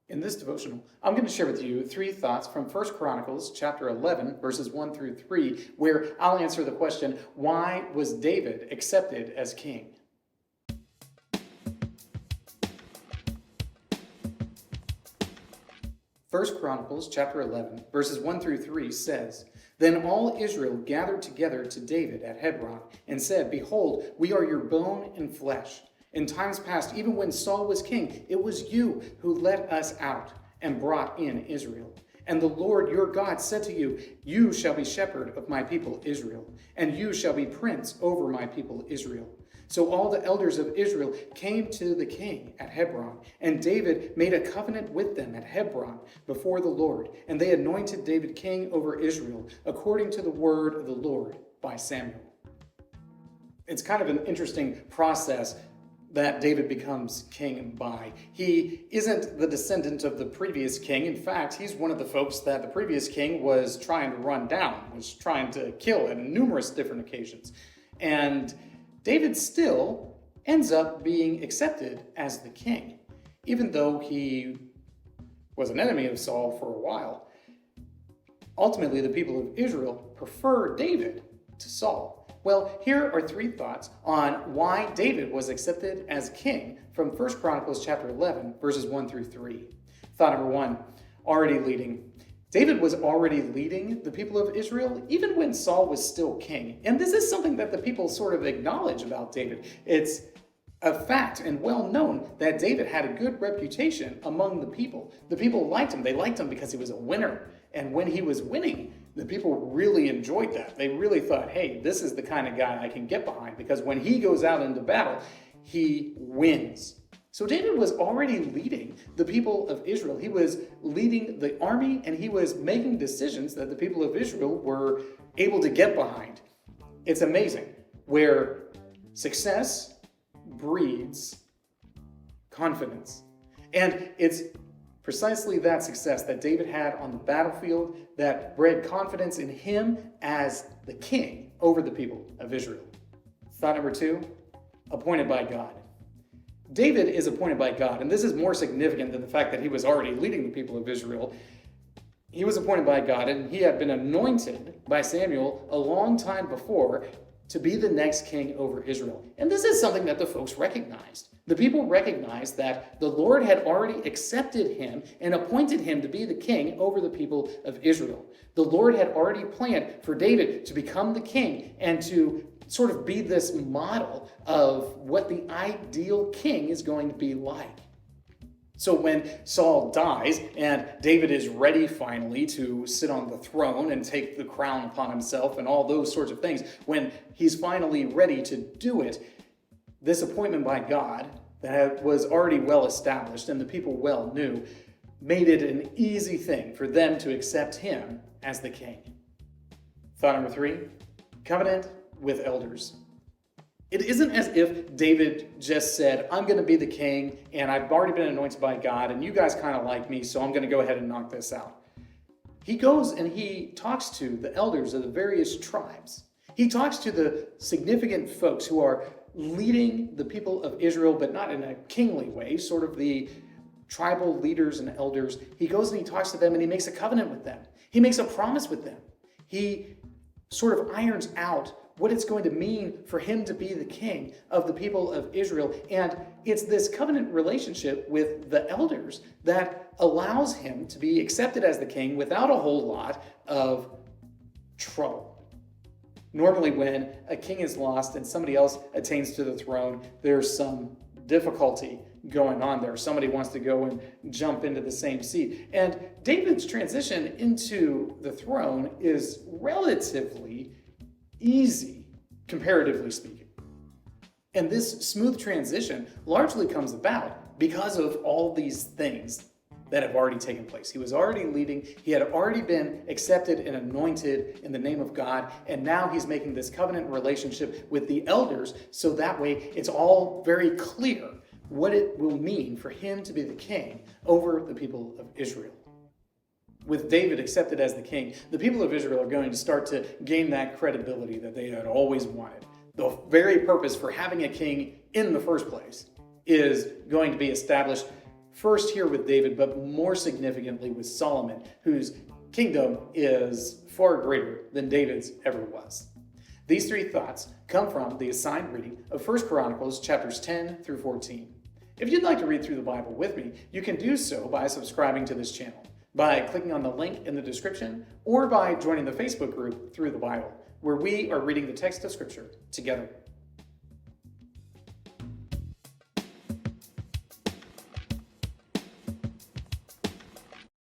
In this devotional, I'm going to share with you three thoughts from 1 Chronicles chapter 11, verses 1 through 3, where I'll answer the question, why was David accepted as king? 1 Chronicles chapter 11, verses 1 through 3 says, Then all Israel gathered together to David at Hebron and said, Behold, we are your bone and flesh. In times past, even when Saul was king, it was you who led us out and brought in Israel. And the Lord your God said to you, You shall be shepherd of my people Israel, and you shall be prince over my people Israel. So all the elders of Israel came to the king at Hebron, and David made a covenant with them at Hebron before the Lord, and they anointed David king over Israel, according to the word of the Lord by Samuel. It's kind of an interesting process that David becomes king by. He isn't the descendant of the previous king. In fact, he's one of the folks that the previous king was trying to run down, was trying to kill on numerous different occasions. And David still ends up being accepted as the king, even though he was an enemy of Saul for a while. Ultimately, the people of Israel prefer David to Saul. Well, here are three thoughts on why David was accepted as king from 1 Chronicles chapter 11, verses 1 through 3. Thought number one, already leading. David was already leading the people of Israel even when Saul was still king. And this is something that the people sort of acknowledge about David. It's a fact and well known that David had a good reputation among the people. The people liked him. They liked him because he was a winner. And when he was winning, the people really enjoyed that. They really thought, hey, this is the kind of guy I can get behind, because when he goes out into battle, he wins. So David was already leading the people of Israel. He was leading the army, and he was making decisions that the people of Israel were able to get behind. It's amazing where success breeds confidence. And it's precisely that success that David had on the battlefield that bred confidence in him as the king over the people of Israel. Thought number two, appointed by God. David is appointed by God, and this is more significant than the fact that he was already leading the people of Israel. He was appointed by God, and he had been anointed by Samuel a long time before to be the next king over Israel. And this is something that the folks recognized. The people recognized that the Lord had already accepted him and appointed him to be the king over the people of Israel. The Lord had already planned for David to become the king and to sort of be this model of what the ideal king is going to be like. So when Saul dies and David is ready finally to sit on the throne and take the crown upon himself and all those sorts of things, when he's finally ready to do it, this appointment by God that was already well established and the people well knew made it an easy thing for them to accept him as the king. Thought number three, covenant with elders. It isn't as if David just said, I'm going to be the king, and I've already been anointed by God, and you guys kind of like me, so I'm going to go ahead and knock this out. He goes and he talks to the elders of the various tribes. He talks to the significant folks who are leading the people of Israel, but not in a kingly way, sort of the tribal leaders and elders. He goes and he talks to them, and he makes a covenant with them. He makes a promise with them. He sort of irons out what it's going to mean for him to be the king of the people of Israel. And it's this covenant relationship with the elders that allows him to be accepted as the king without a whole lot of trouble. Normally, when a king is lost and somebody else attains to the throne, there's some difficulty going on there. Somebody wants to go and jump into the same seat. And David's transition into the throne is relatively easy, comparatively speaking. And this smooth transition largely comes about because of all these things that have already taken place. He was already leading, he had already been accepted and anointed in the name of God, and now he's making this covenant relationship with the elders, so that way it's all very clear what it will mean for him to be the king over the people of Israel. With David accepted as the king, the people of Israel are going to start to gain that credibility that they had always wanted. The very purpose for having a king in the first place is going to be established first here with David, but more significantly with Solomon, whose kingdom is far greater than David's ever was. These three thoughts come from the assigned reading of 1 Chronicles chapters 10 through 14. If you'd like to read through the Bible with me, you can do so by subscribing to this channel, by clicking on the link in the description, or by joining the Facebook group Through the Bible, where we are reading the text of Scripture together.